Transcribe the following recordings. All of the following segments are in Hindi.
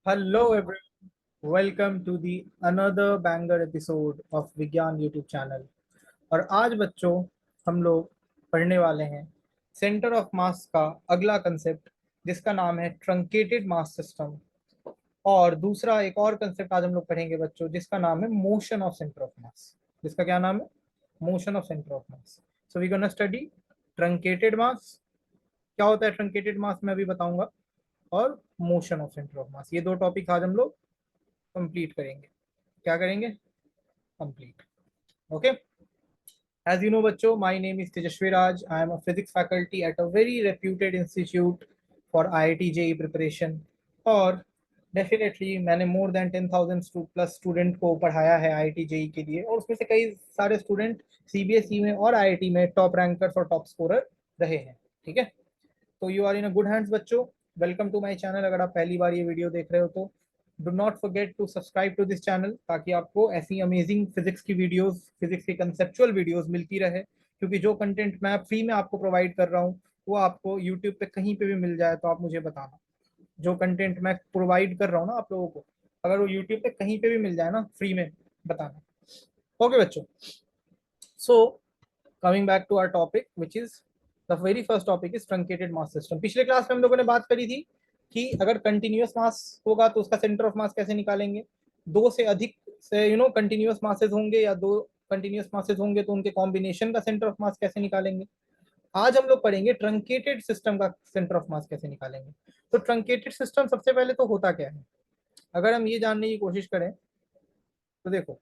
Hello everyone, welcome to the another banger episode of विज्ञान यूट्यूब चैनल। और आज बच्चों हम लोग पढ़ने वाले हैं सेंटर ऑफ मास का अगला कंसेप्ट, जिसका नाम है ट्रंकेटेड मास सिस्टम। और दूसरा एक और कंसेप्ट आज हम लोग पढ़ेंगे बच्चों, जिसका नाम है motion of centre of mass. जिसका क्या नाम है? Motion of centre of mass. So we gonna study truncated mass. क्या होता है ट्रंकेटेड मास मैं अभी बताऊंगा, और motion of centre of mass. ये दो टॉपिक आज हम लोग कंप्लीट करेंगे। क्या करेंगे? Complete. Okay. As you know बच्चों, my name is Tejasvi Raj. I am a physics faculty at a very reputed institute for IIT JEE preparation. और डेफिनेटली मैंने मोर देन 10,000 प्लस स्टूडेंट को पढ़ाया है आईआईटी जेई के लिए, और उसमें से कई सारे स्टूडेंट सीबीएसई में और आईआईटी में टॉप रैंकर्स और टॉप स्कोरर रहे हैं। ठीक है, तो you are in a good hands बच्चों। Welcome to my channel. अगर आप पहली बार ये वीडियो देख रहे हो तो do not forget to subscribe to this channel, ताकि आपको ऐसी अमेजिंग फिजिक्स की वीडियोस, फिजिक्स की कंसेप्चुअल वीडियोस मिलती रहे। क्योंकि जो कंटेंट मैं फ्री में आपको प्रोवाइड कर रहा हूँ वो आपको यूट्यूब पे कहीं पे भी मिल जाए तो आप मुझे बताना। जो कंटेंट मैं प्रोवाइड कर रहा हूँ ना आप लोगों को, अगर वो यूट्यूब पे कहीं पे भी मिल जाए ना फ्री में, बताना। ओके बच्चों, so coming back to our topic which is the very first topic is truncated mass system. पिछले क्लास में हम लोगों ने बात करी थी कि अगर कंटिन्यूअस मास होगा तो उसका सेंटर ऑफ मास कैसे निकालेंगे। दो से अधिक से कंटिन्यूअस मासेस होंगे या दो कंटिन्यूअस मासेस होंगे तो उनके कॉम्बिनेशन का सेंटर ऑफ मास कैसे निकालेंगे। आज हम लोग पढ़ेंगे ट्रंकेटेड सिस्टम का सेंटर ऑफ मास कैसे निकालेंगे। तो ट्रंकेटेड सिस्टम सबसे पहले तो होता क्या है, अगर हम ये जानने की कोशिश करें तो देखो,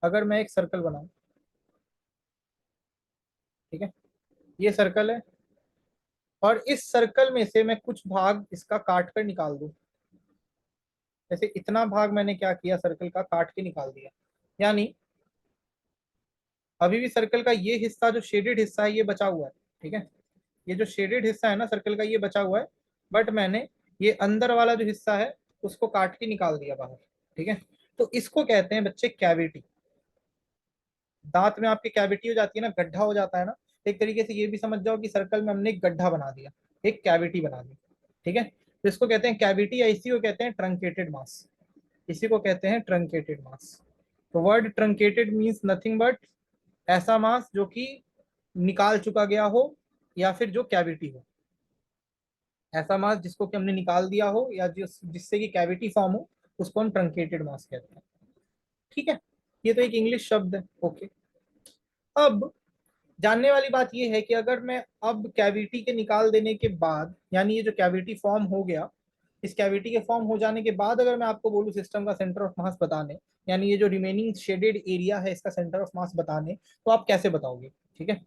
अगर मैं एक सर्कल बनाऊं, ठीक है, ये सर्कल है, और इस सर्कल में से मैं कुछ भाग इसका काट कर निकाल दूं। जैसे इतना भाग मैंने क्या किया, सर्कल का काट के निकाल दिया। यानी अभी भी सर्कल का ये हिस्सा जो शेडेड हिस्सा है ये बचा हुआ है। ठीक है, ये जो शेडेड हिस्सा है ना सर्कल का ये बचा हुआ है, बट मैंने ये अंदर वाला जो हिस्सा है उसको काट के निकाल दिया बाहर। ठीक है, तो इसको कहते हैं बच्चे कैविटी। दांत में आपकी कैविटी हो जाती है ना, गड्ढा हो जाता है ना। एक तरीके से ये भी समझ जाओ कि सर्कल में हमने एक गड्ढा बना दिया, एक कैविटी बना दी। ठीक है, तो इसको कहते हैं कैविटी, या इसी को कहते हैं ट्रंकेटेड मास। इसी को कहते हैं ट्रंकेटेड मास। तो word truncated means nothing but ऐसा मास जो कि निकाल चुका गया हो, या फिर जो कैविटी हो। ऐसा मास जिसको कि हमने निकाल दिया हो या जिससे कि कैविटी फॉर्म हो, उसको हम ट्रंकेटेड मास कहते हैं। ठीक है, ये तो एक इंग्लिश शब्द है। ओके, अब जानने वाली बात यह है कि अगर मैं अब कैविटी के निकाल देने के बाद, यानी ये जो कैविटी फॉर्म हो गया, इस कैविटी के फॉर्म हो जाने के बाद अगर मैं आपको बोलूं सिस्टम का सेंटर ऑफ मास बताने, यानी ये जो रिमेनिंग शेडेड एरिया है इसका सेंटर ऑफ मास बताने, तो आप कैसे बताओगे? ठीक है,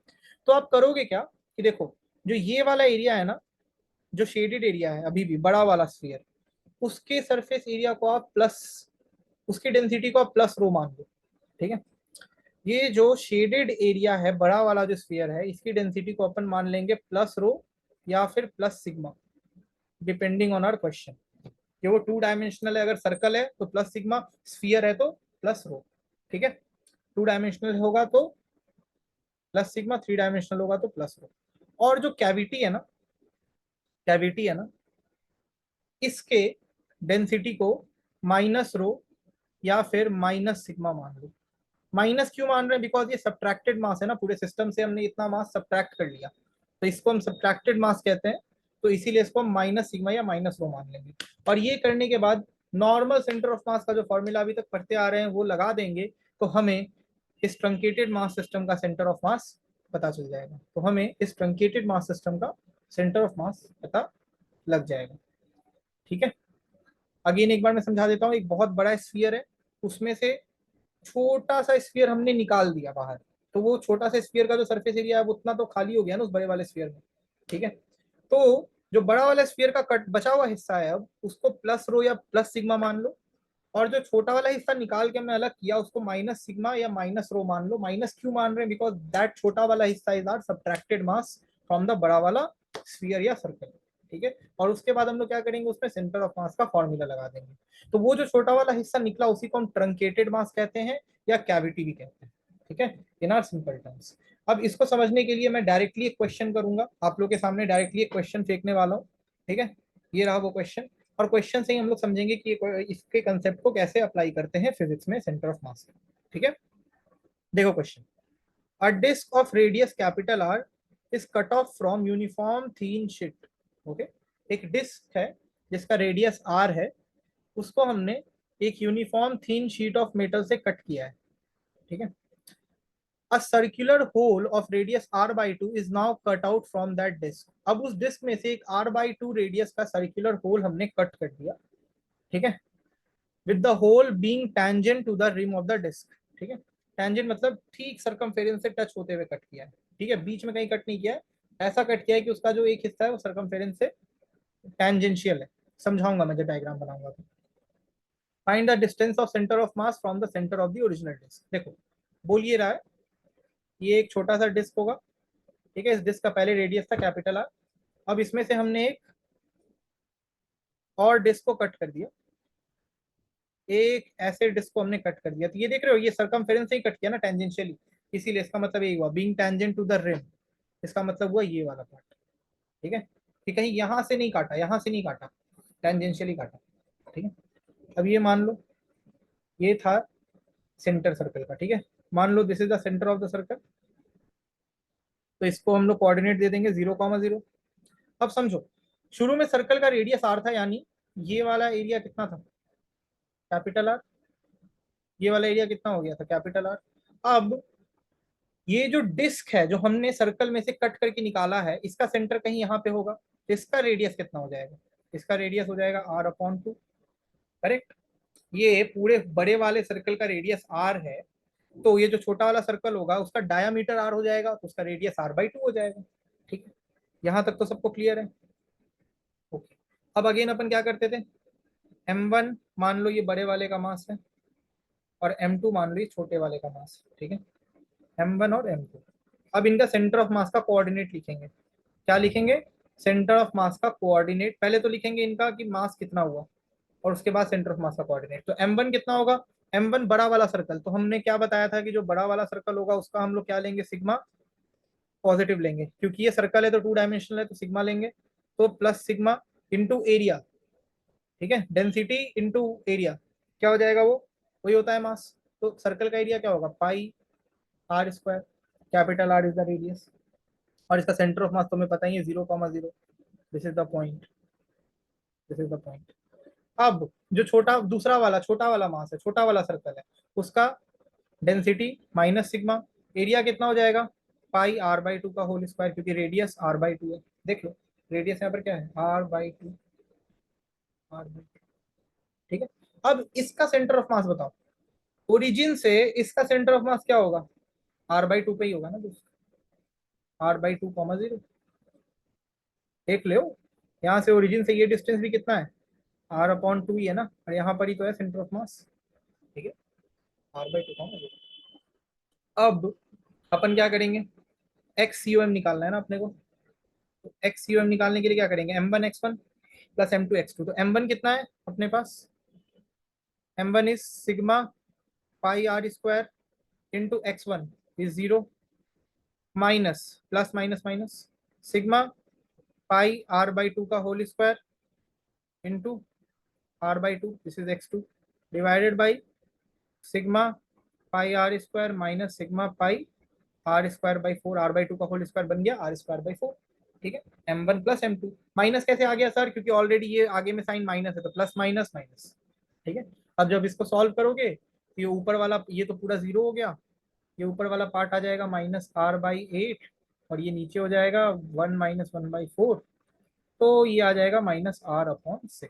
तो आप करोगे क्या कि देखो, जो ये वाला एरिया है ना, जो शेडेड एरिया है अभी भी बड़ा वाला स्फीयर, उसके सरफेस एरिया को आप प्लस, उसकी डेंसिटी को आप प्लस रो मान लो। ठीक है, ये जो शेडेड एरिया है बड़ा वाला जो स्फीयर है, इसकी डेंसिटी को अपन मान लेंगे प्लस रो या फिर plus sigma, depending on our question. कि वो टू डायमेंशनल है, अगर सर्कल है तो प्लस सिग्मा, स्फीयर है तो प्लस रो। ठीक है, टू डायमेंशनल होगा तो प्लस सिग्मा, थ्री डायमेंशनल होगा तो प्लस रो। और जो कैविटी है ना, कैविटी है ना, इसके डेंसिटी को माइनस रो या फिर माइनस सिग्मा मान लो। माइनस क्यों मान रहे हैं? बिकॉज ये सब्ट्रैक्टेड मास है ना, पूरे सिस्टम से हमने इतना मास सब्ट्रैक्ट कर लिया, तो इसको हम सब्ट्रैक्टेड मास कहते हैं। तो इसीलिए इसको हम माइनस सिग्मा या माइनस रो मान लेंगे। और ये करने के बाद नॉर्मल सेंटर ऑफ मास का जो फॉर्मूला अभी तक पढ़ते आ रहे हैं वो लगा देंगे, तो हमें इस ट्रंकेटेड मास सिस्टम का सेंटर ऑफ मास पता चल जाएगा। तो हमें इस ट्रंकेटेड मास सिस्टम का सेंटर ऑफ मास पता लग जाएगा। ठीक है, अगेन एक बार मैं समझा देता हूँ। एक बहुत बड़ा स्फीयर है, उसमें से छोटा सा स्फीयर हमने निकाल दिया बाहर, तो वो छोटा सा स्फीयर का जो सरफेस एरिया है वो उतना तो खाली हो गया ना उस बड़े वाले स्फीयर में। ठीक है, तो जो बड़ा वाला स्फीयर का कट बचा हुआ हिस्सा है अब उसको प्लस रो या प्लस सिग्मा मान लो, और जो छोटा वाला हिस्सा निकाल के हमने अलग किया उसको माइनस सिग्मा या माइनस रो मान लो। माइनस क्यों मान रहे हैं? बिकॉज दैट छोटा वाला हिस्सा is are subtracted mass from the बड़ा वाला स्फीयर या सर्कल। ठीक है, और उसके बाद हम लोग क्या करेंगे, उसमें सेंटर ऑफ मास का फॉर्मूला लगा देंगे। तो वो जो छोटा वाला हिस्सा निकला उसी को हम ट्रंकेटेड मास कहते हैं या कैविटी भी कहते हैं। ठीक है, इन आर सिंपल टर्म्स। अब इसको समझने के लिए मैं डायरेक्टली एक क्वेश्चन करूंगा, आप लोग के सामने डायरेक्टली एक क्वेश्चन फेंकने वाला हूँ। ठीक है, ये रहा वो क्वेश्चन। और क्वेश्चन से ही हम लोग समझेंगे कि इसके कंसेप्ट को कैसे अप्लाई करते हैं फिजिक्स में सेंटर ऑफ मास। ठीक है, देखो question. A disc of radius capital R is cut off from uniform thin sheet. Okay, एक डिस्क है जिसका रेडियस आर है, उसको हमने एक uniform thin sheet of metal से कट किया है। ठीक है, a circular hole of radius r by 2 is now cut out from that disk। अब उस डिस्क में से एक r by 2 रेडियस का सर्कुलर होल हमने कट कर दिया। ठीक है, with the hole being tangent to the rim of the disk। ठीक है, tangent मतलब ठीक सर्कमफेरेंस से टच होते हुए कट किया है। ठीक है, बीच में कहीं कट नहीं किया है, ऐसा कट किया है कि उसका जो एक हिस्सा है वो सर्कमफेरेंस से टेंजेंशियल है। समझाऊंगा मैं जब डायग्राम बनाऊंगा तो। Find the distance of centre of mass from the centre of the original disc. देखो बोलिए रहा है, ये एक छोटा सा डिस्क होगा। ठीक है, इस डिस्क का पहले रेडियस था कैपिटल आर। अब इसमें से हमने एक और डिस्क को कट कर दिया, एक ऐसे डिस्क को हमने कट कर दिया। तो ये देख रहे हो, ये सर्कमफेरेंस से ही कट किया ना टेंजेंशियली, इसीलिए इसका मतलब ये हुआ being tangent to the rim. इसका मतलब हुआ ये वाला पार्ट। ठीक है, कि कहीं यहां से नहीं काटा, यहां से नहीं काटा, टेंजेंशियली काटा। ठीक है, अब ये मान लो ये था सेंटर सर्कल का। ठीक है, मान लो this is the centre of the circle, तो इसको हम लोग कोऑर्डिनेट दे देंगे 0,0। अब समझो, शुरू में सर्कल का रेडियस आर था, यानी ये वाला एरिया कितना था, कैपिटल आर। ये वाला एरिया कितना हो गया था, कैपिटल आर। अब ये जो डिस्क है जो हमने सर्कल में से कट करके निकाला है, इसका सेंटर कहीं यहाँ पे होगा, तो इसका रेडियस कितना हो जाएगा, इसका रेडियस हो जाएगा r/2। करेक्ट, ये पूरे बड़े वाले सर्कल का रेडियस r है, तो ये जो छोटा वाला सर्कल होगा उसका डायामीटर r हो जाएगा, तो उसका रेडियस r/2 हो जाएगा। ठीक है, यहाँ तक तो सबको क्लियर है। ओके, अब अगेन अपन क्या करते थे, m1 मान लो ये बड़े वाले का मास है, और m2 मान लो ये छोटे वाले का मास। ठीक है, m1 और m2। अब इनका सेंटर ऑफ मास का कोऑर्डिनेट लिखेंगे। क्या लिखेंगे, सेंटर ऑफ मास का कोऑर्डिनेट। पहले तो लिखेंगे इनका कि मास कितना हुआ, और उसके बाद सेंटर ऑफ मास का कोऑर्डिनेट। तो m1 कितना होगा, m1 बड़ा वाला सर्कल, तो हमने क्या बताया था कि जो बड़ा वाला सर्कल होगा उसका हम लोग क्या लेंगे, सिग्मा पॉजिटिव लेंगे, क्योंकि ये सर्कल है तो 2 डायमेंशनल है, तो सिग्मा लेंगे। तो प्लस सिग्मा इंटू एरिया। ठीक है, डेंसिटी इंटू एरिया क्या हो जाएगा, वो वही होता है मास। तो सर्कल का एरिया क्या होगा, पाई r²। Capital R is the radius, और इसका सेंटर ऑफ मास तुम्हें पता ही है 0,0। This is the point, this is the point. अब जो छोटा दूसरा वाला छोटा वाला मास है, छोटा वाला सर्कल है, उसका डेंसिटी माइनस सिग्मा, एरिया कितना हो जाएगा, पाई r/2 का होल स्क्वायर, क्योंकि रेडियस r/2 है। देख लो रेडियस यहाँ पर क्या है, r/2, r/2। ठीक है, अब इसका सेंटर ऑफ मास बताओ, ओरिजिन से इसका सेंटर ऑफ मास क्या होगा, r/2 पे ही होगा ना दोस्तों, r/2, 0। देख लो, यहाँ से ओरिजिन से ये डिस्टेंस भी कितना है, r/2 ही है ना, और यहाँ पर ही तो है सेंटर ऑफ मास। ठीक है, r/2। अब अपन क्या करेंगे, एक्स यू एम निकालना है ना अपने को। तो एक्स यू एम निकालने के लिए क्या करेंगे, m1 x1 plus m2 x2। तो m1 कितना है अपने पास, m1 is sigma pi r² into x1 is 0, minus plus minus minus sigma pi r/2 का whole square into r/2, this is x2, divided by sigma pi r² minus sigma pi r²/4। r/2 का होल स्क्वायर बन गया r²/4। ठीक है, m1 प्लस m2। माइनस कैसे आ गया सर, क्योंकि ऑलरेडी ये आगे में साइन माइनस है, तो प्लस माइनस माइनस। ठीक है, अब जब इसको सॉल्व करोगे तो ये ऊपर वाला ये तो पूरा 0 हो गया, ये ऊपर वाला पार्ट आ जाएगा -r/8, और ये नीचे हो जाएगा 1 - 1/4, तो ये आ जाएगा -r/6।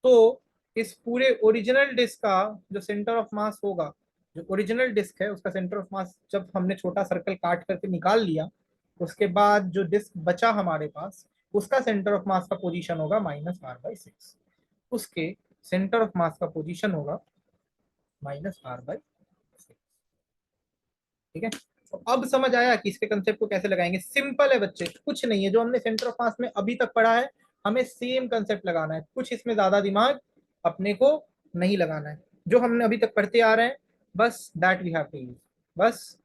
तो इस पूरे ओरिजिनल डिस्क का जो सेंटर ऑफ मास होगा, जो ओरिजिनल डिस्क है उसका सेंटर ऑफ मास जब हमने छोटा सर्कल काट करके निकाल लिया, उसके बाद जो डिस्क बचा हमारे पास, उसका सेंटर ऑफ मास का पोजीशन होगा -r/6। उसके सेंटर ऑफ मास का पोजीशन होगा -r/6। ठीक है, तो अब समझ आया कि इसके कंसेप्ट को कैसे लगाएंगे। सिंपल है बच्चे, कुछ नहीं है, जो हमने सेंटर ऑफ मास में अभी तक पढ़ा है हमें सेम कंसेप्ट लगाना है, कुछ इसमें ज्यादा दिमाग अपने को नहीं लगाना है। जो हमने अभी तक पढ़ते आ रहे हैं बस that we have to use, बस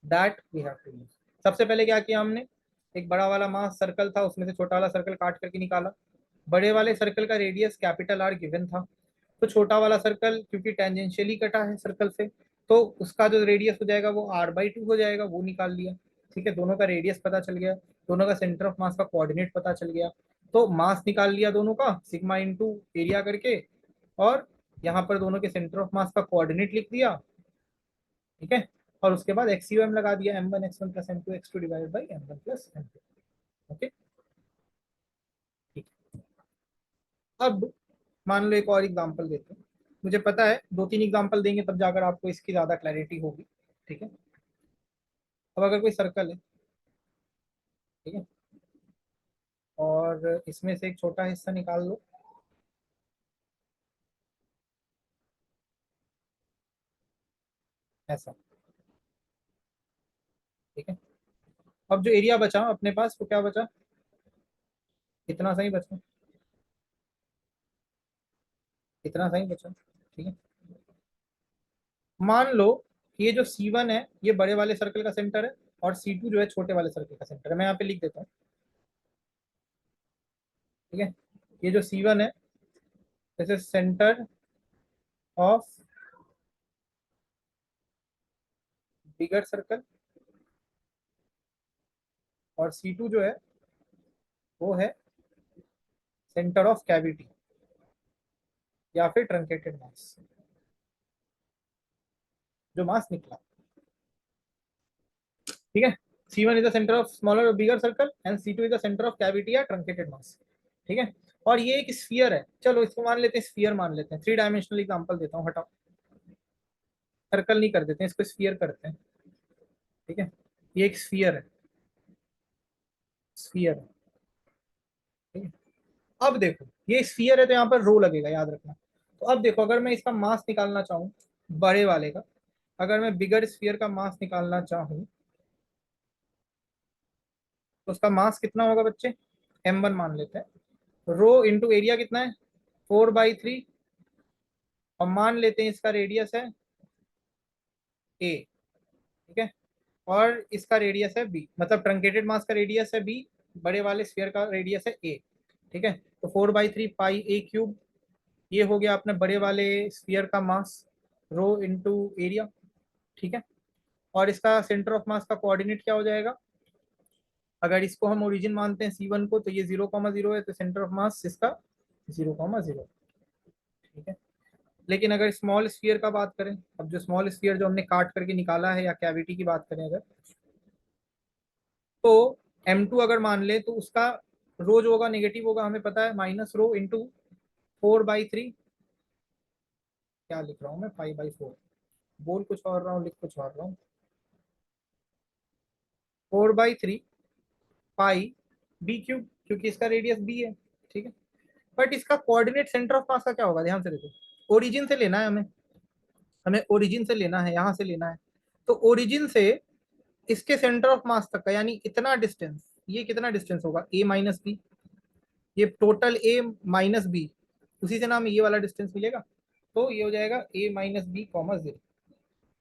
that we have to use. सबसे पहले क्या किया हमने, एक बड़ा वाला मास सर्कल था, उसमें से छोटा वाला सर्कल काट करके निकाला। बड़े वाले सर्कल का रेडियस कैपिटल आर गिवन था, तो छोटा वाला सर्कल क्योंकि टेंजेंशियली कटा है सर्कल से, तो उसका जो रेडियस हो जाएगा वो r/2 हो जाएगा, वो निकाल लिया। ठीक है, दोनों का रेडियस पता चल गया, दोनों का सेंटर ऑफ मास का कोऑर्डिनेट पता चल गया, तो मास निकाल लिया दोनों का सिग्मा इंटू एरिया करके, और यहाँ पर दोनों के सेंटर ऑफ मास का कोऑर्डिनेट लिख दिया। ठीक है, और उसके बाद एक्सयूएम लगा दिया, m1 x1 plus m2 x2 divided by m1 प्लस m2। ओके, ठीक। अब मान लो एक और एग्जांपल देते हैं, मुझे पता है 2-3 एग्जांपल देंगे तब जाकर आपको इसकी ज्यादा क्लैरिटी होगी। ठीक है, अब अगर कोई सर्कल है, ठीक है, और इसमें से एक छोटा हिस्सा निकाल लो, ऐसा। ठीक है, अब जो एरिया बचा अपने पास वो क्या बचा, इतना सही बचा, इतना सही बचा। ठीक है, मान लो कि ये जो C1 है ये बड़े वाले सर्कल का सेंटर है, और C2 जो है छोटे वाले सर्कल का सेंटर है। मैं यहाँ पे लिख देता हूँ। ठीक है, ये जो C1 है this is centre of bigger circle, और C2 जो है वो है सेंटर ऑफ कैविटी या फिर ट्रंकेटेड मास, जो मास निकला। ठीक है, C1 is the centre of smaller और bigger circle and C2 is the centre of cavity या ट्रंकेटेड मास। ठीक है, और ये एक स्फीयर है, चलो इसको मान लेते हैं स्फीयर, मान लेते हैं, 3 डायमेंशनल एग्जांपल देता हूँ, हटाओ, सर्कल नहीं कर देते हैं इसको, स्फीयर करते हैं। ठीक है, ये एक स्फीयर है, स्फीयर है। ठीक है, अब देखो ये स्फीयर है तो यहाँ पर रो लगेगा, याद रखना। तो अब देखो अगर मैं इसका मास निकालना चाहूँ बड़े वाले का, अगर मैं बिगर स्फीयर का मास निकालना चाहूँ तो उसका मास कितना होगा बच्चे, m1 मान लेते हैं, रो इंटू एरिया कितना है 4/3, और मान लेते हैं इसका रेडियस है a। ठीक है, और इसका रेडियस है b, मतलब ट्रंकेटेड मास का रेडियस है b, बड़े वाले स्फीयर का रेडियस है a। ठीक है, तो 4/3 पाई a क्यूब, ये हो गया अपने बड़े वाले स्फीयर का मास, रो इंटू एरिया। ठीक है, और इसका सेंटर ऑफ मास का कोऑर्डिनेट क्या हो जाएगा, अगर इसको हम ओरिजिन मानते हैं C1 को, तो ये 0,0 है, तो सेंटर ऑफ मास इसका 0,0। ठीक है, लेकिन अगर स्मॉल स्फीयर का बात करें, अब जो स्मॉल स्फीयर जो हमने काट करके निकाला है या कैविटी की बात करें अगर, तो m2 अगर मान ले तो उसका रो जो होगा नेगेटिव होगा, हमें पता है, माइनस रो इंटू 4/3, क्या लिख रहा हूँ मैं, 5/4, बोल कुछ और रहा हूँ लिख कुछ और रहा हूँ, 4/3 पाई बी क्यूब, क्योंकि इसका रेडियस बी है। ठीक है, बट इसका कोऑर्डिनेट सेंटर ऑफ मास का क्या होगा, ध्यान से देखो, ओरिजिन से लेना है हमें, हमें ओरिजिन से लेना है, यहां से लेना है, तो ओरिजिन से इसके सेंटर ऑफ मास तक का यानी इतना डिस्टेंस, ये कितना डिस्टेंस होगा a-b, ये टोटल a-b, उसी से नाम ये वाला डिस्टेंस मिलेगा, तो ये हो जाएगा a-b, 0।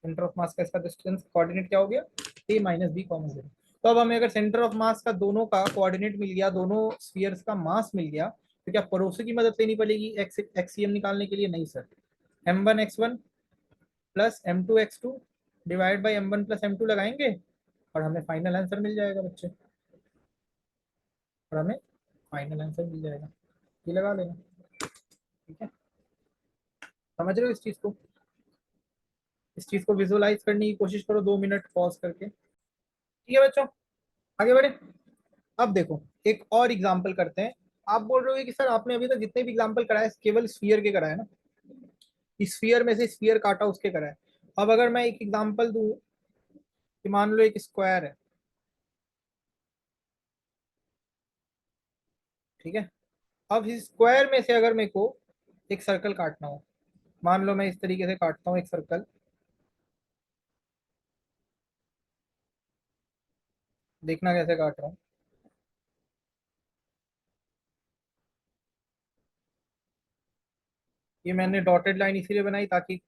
सेंटर ऑफ मास का इसका डिस्टेंस कोऑर्डिनेट क्या हो गया, a-b, 0। तो अब हमें अगर सेंटर ऑफ मास का दोनों का कोऑर्डिनेट मिल गया, दोनों स्फीयर्स का मास मिल गया, तो क्या पड़ोसी की मदद लेनी पड़ेगी एक्सीएम निकालने के लिए, नहीं sir, m1 x1 plus m2 x2 divide by m1 प्लस m2 लगाएंगे, और हमें फाइनल आंसर मिल जाएगा बच्चे, और हमें फाइनल आंसर मिल जाएगा, ये लगा लेना। ठीक है, समझ रहे हो इस चीज को, इस चीज को विजुअलाइज करने की कोशिश करो 2 मिनट पॉज करके। ठीक है बच्चों, आगे बढ़े। अब देखो एक और एग्जाम्पल करते हैं। आप बोल रहे हो कि सर आपने अभी तक जितने भी एग्जाम्पल कराए केवल स्फीयर के कराए ना, स्फीयर में से स्फीयर काटा उसके कराए। अब अगर मैं एक एग्जाम्पल दूं कि मान लो एक स्क्वायर है, ठीक है, अब इस स्क्वायर में से अगर मेरे को एक सर्कल काटना हो, मान लो मैं इस तरीके से काटता हूँ एक सर्कल, देखना कैसे काट रहा हूँ, ये मैंने डॉटेड लाइन इसीलिए बनाई ताकि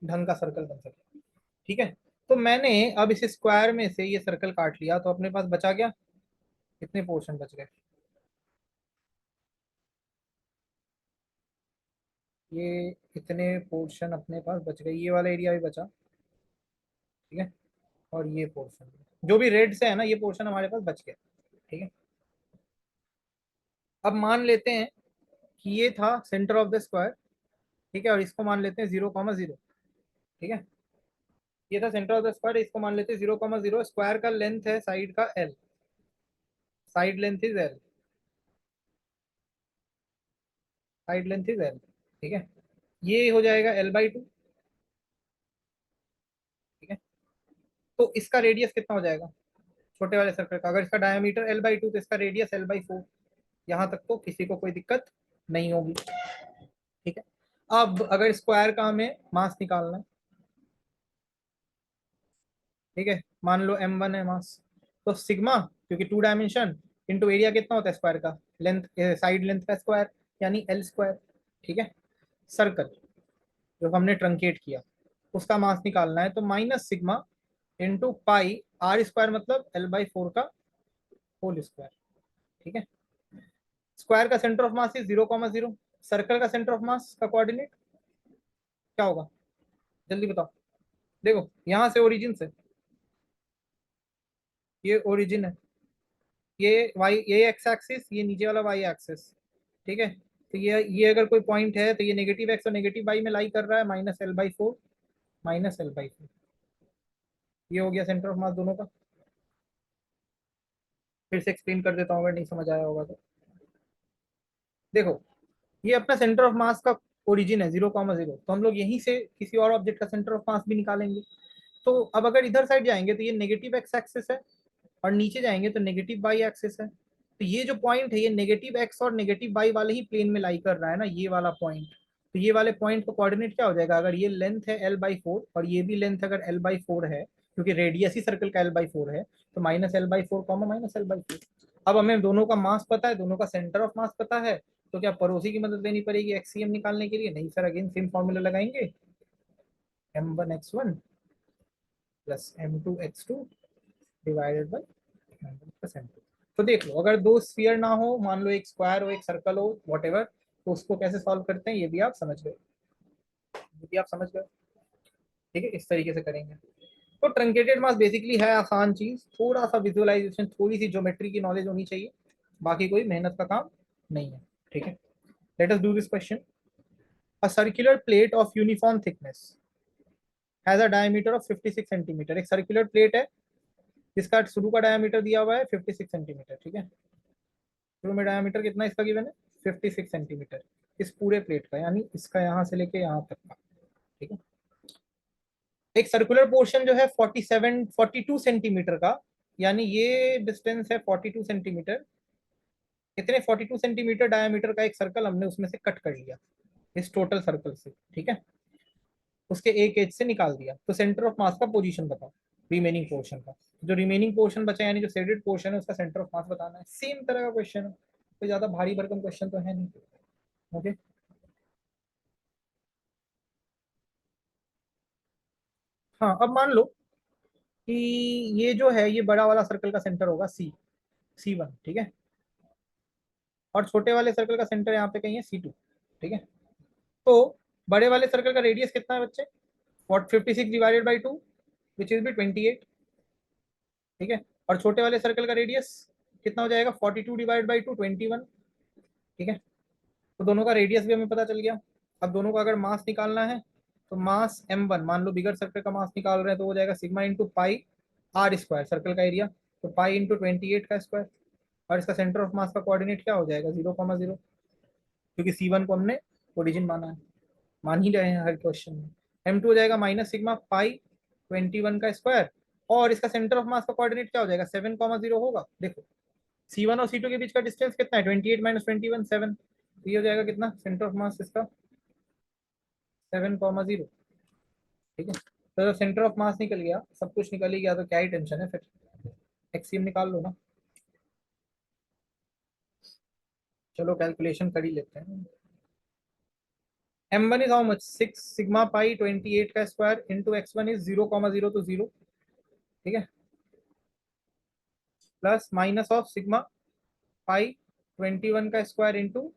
ढंग का सर्कल बन सके। ठीक है, तो मैंने अब इस स्क्वायर में से ये सर्कल काट लिया, तो अपने पास बचा क्या, कितने पोर्शन बच गए, ये इतने पोर्शन अपने पास बच गए, ये वाला एरिया भी बचा, ठीक है। और ये पोर्शन जो भी रेड से है ना, ये पोर्शन हमारे पास बच गया, ठीक है। अब मान लेते हैं कि ये था सेंटर ऑफ द स्क्वायर, ठीक है, और इसको मान लेते हैं 0,0, ठीक है। ये था सेंटर ऑफ द स्क्वायर, इसको मान लेते हैं 0,0। स्क्वायर का लेंथ है साइड का L, side length is L, side length is L, ठीक है। ये हो जाएगा L/2, ठीक है। तो इसका रेडियस कितना हो जाएगा छोटे वाले सर्कल का? अगर इसका डायमीटर L/2 तो इसका रेडियस L/4। यहाँ तक तो किसी को कोई दिक्कत नहीं होगी, ठीक है। अब अगर स्क्वायर का हमें मास निकालना है, ठीक है, मान लो m1 है मास, तो सिग्मा, क्योंकि 2 डायमेंशन, इंटू एरिया कितना होता है स्क्वायर का, लेंथ, साइड लेंथ का स्क्वायर, यानी L², ठीक है। सर्कल जो हमने ट्रंकेट किया उसका मास निकालना है, तो minus sigma into pi R², मतलब L/4 का होल स्क्वायर, ठीक है। स्क्वायर का centre of mass is 0,0, circle का सेंटर ऑफ मास का कोऑर्डिनेट क्या होगा, जल्दी बताओ। देखो यहां से ओरिजिन से, ये ओरिजिन है, ये वाई, ये एक्स एक्सिस, ये नीचे वाला वाई एक्सिस, ठीक है। तो ये अगर कोई पॉइंट है तो ये नेगेटिव एक्स और नेगेटिव वाई में लाई कर रहा है, -L/4, -L/4, ये हो गया सेंटर ऑफ मास दोनों का। फिर से एक्सप्लेन कर देता हूँ अगर नहीं समझ आया होगा तो। देखो ये अपना सेंटर ऑफ मास का ओरिजिन है 0,0, तो हम लोग यहीं से किसी और ऑब्जेक्ट का सेंटर ऑफ मास भी निकालेंगे। तो अब अगर इधर साइड जाएंगे तो ये नेगेटिव एक्स एक्सिस है, और नीचे जाएंगे तो नेगेटिव वाई एक्सिस है। तो ये जो पॉइंट है ये नेगेटिव एक्स और नेगेटिव वाई वाले ही प्लेन में लाई कर रहा है ना, ये वाला पॉइंट। तो ये वाले पॉइंट का कोऑर्डिनेट क्या हो जाएगा, अगर ये लेंथ है L/4 और ये भी लेंथ अगर L/4 है, क्योंकि रेडियस ही सर्कल का L/4 है, तो -L/4 -L/4। अब हमें दोनों का मास पता है, दोनों का सेंटर ऑफ मास पता है, तो क्या पड़ोसी की मदद लेनी पड़ेगी एक्सीएम निकालने के लिए? नहीं सर, अगेन सेम फॉर्मूला लगाएंगे, m1x1 plus m2x2 divided by 100%। तो देख लो, अगर दो स्फीयर ना हो, मान लो एक स्क्वायर हो एक सर्कल हो, वॉट एवर, तो उसको कैसे सॉल्व करते हैं ये भी आप समझ गए, ये भी आप समझ गए, ठीक है। इस तरीके से करेंगे। तो ट्रंकेटेड मास बेसिकली है आसान चीज, थोड़ा सा विजुअलाइजेशन, थोड़ी सी ज्योमेट्री की नॉलेज होनी चाहिए, बाकी कोई मेहनत का काम नहीं है, ठीक है। Let us do this question. A circular plate of uniform thickness has a diameter of 56 centimetre. एक सर्कुलर प्लेट है जिसका शुरू का डायमीटर दिया हुआ है 56 सेंटीमीटर, ठीक है। शुरू में डायमीटर कितना इसका गिवन है, 56 सेंटीमीटर, इस पूरे प्लेट का, यानी इसका यहाँ से लेके यहाँ तक का, ठीक है। एक सर्कुलर पोर्शन जो है 42 सेंटीमीटर का, यानी ये डिस्टेंस है 42 सेंटीमीटर, इतने 42 सेंटीमीटर डायमीटर का एक सर्कल हमने उसमें से कट कर लिया, इस टोटल सर्कल से, ठीक है। उसके एक एज से निकाल दिया, तो सेंटर ऑफ मास का पोजीशन बताओ रिमेनिंग पोर्शन का। जो रिमेनिंग पोर्शन बचा, यानी जो शेडेड पोर्शन है, उसका सेंटर ऑफ मास बताना है। सेम तरह का क्वेश्चन है, कोई ज्यादा भारी भरकम क्वेश्चन तो है नहीं, ओके। हाँ, अब मान लो कि ये जो है ये बड़ा वाला सर्कल का सेंटर होगा C1, ठीक है। और छोटे वाले सर्कल का सेंटर यहाँ पे कहीं है C2, ठीक है। तो बड़े वाले सर्कल का रेडियस कितना है बच्चे, 56 डिवाइडेड बाई 2, विच इज भी 28, ठीक है। और छोटे वाले सर्कल का रेडियस कितना हो जाएगा, 42 डिवाइड बाई 2, 21, ठीक है। तो दोनों का रेडियस भी हमें पता चल गया। अब दोनों का अगर मास निकालना है, तो मास m1, मान लो बिगर सर्कल का मास निकाल रहे हैं, तो हो जाएगा sigma into pi R², circle का एरिया, तो पाई इंटू 28 का स्क्वायर। और इसका सेंटर ऑफ मास का कोऑर्डिनेट क्या हो जाएगा, 0,0, क्योंकि C1 को हमने ओरिजिन माना है, मान ही रहे हैं हर क्वेश्चन में। m2 हो जाएगा माइनस सिग्मा पाई 21 का स्क्वायर, और इसका सेंटर ऑफ मास का कोऑर्डिनेट क्या हो जाएगा, 7,0 होगा। देखो C1 और C2 के बीच का डिस्टेंस कितना है, 28 माइनस 21, 7। तो ये हो जाएगा कितना, सेंटर ऑफ मास इसका 7,0, ठीक है। तो सेंटर ऑफ मास निकल गया, सब कुछ निकल ही गया, तो क्या ही टेंशन है फिर, एक्सीएम निकाल लो ना। चलो कैलकुलेशन कर ही लेते हैं। m1 is how much, 6 sigma pi 28 का स्क्वायर इंटू x1 इज 0,0, तो 0, ठीक है, plus minus of sigma pi 21 का square into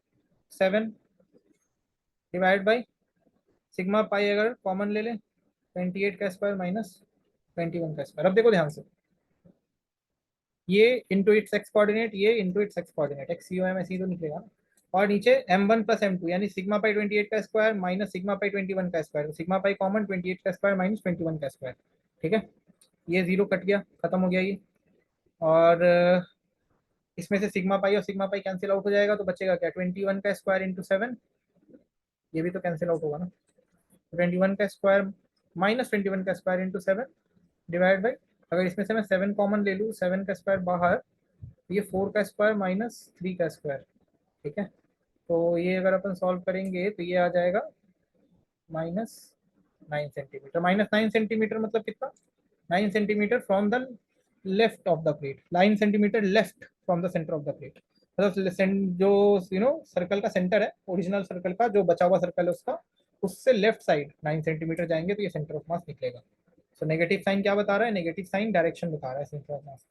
7, divide by sigma पाई अगर कॉमन ले लें 28 का स्क्वायर माइनस 21 का स्क्वायर। अब देखो ध्यान से, ये इंटू इट्स एक्स कोऑर्डिनेट, ये into its x coordinate, x u m ऐसे ही तो निकलेगा ना। और नीचे m1 प्लस m2 यानी सिग्मा पाई 28 का स्क्वायर माइनस सिग्मा पाई 21 का स्क्वायर, सिग्मा पाई कॉमन 28 का स्क्वायर माइनस 21 का स्क्वायर। ठीक है, ये जीरो कट गया, खत्म हो गया ये। और इसमें से सिग्मा पाई और सिग्मा पाई कैंसिल आउट हो जाएगा, तो बचेगा क्या, 21 का स्क्वायर इंटू 7, ये भी तो कैंसिल आउट होगा ना। 21 का स्क्वायर माइनस 21 का स्क्वायर इंटू 7 डिवाइड बाई, अगर इसमें से मैं 7 कॉमन ले लूँ, 7 का स्क्वायर बाहर, तो ये 4 का स्क्वायर माइनस 3 का स्क्वायर। ठीक है, तो ये अगर अपन सॉल्व करेंगे तो ये आ जाएगा -9 सेंटीमीटर। -9 सेंटीमीटर मतलब कितना, 9 centimetre from the left of the plate, 9 centimetre left from the centre of the plate. मतलब जो सर्कल का सेंटर है, ओरिजिनल सर्कल का जो बचा हुआ सर्कल है उसका, उससे लेफ्ट साइड 9 सेंटीमीटर जाएंगे तो ये सेंटर ऑफ मास निकलेगा। सो नेगेटिव साइन क्या बता रहा है, नेगेटिव साइन डायरेक्शन बता रहा है centre of mass.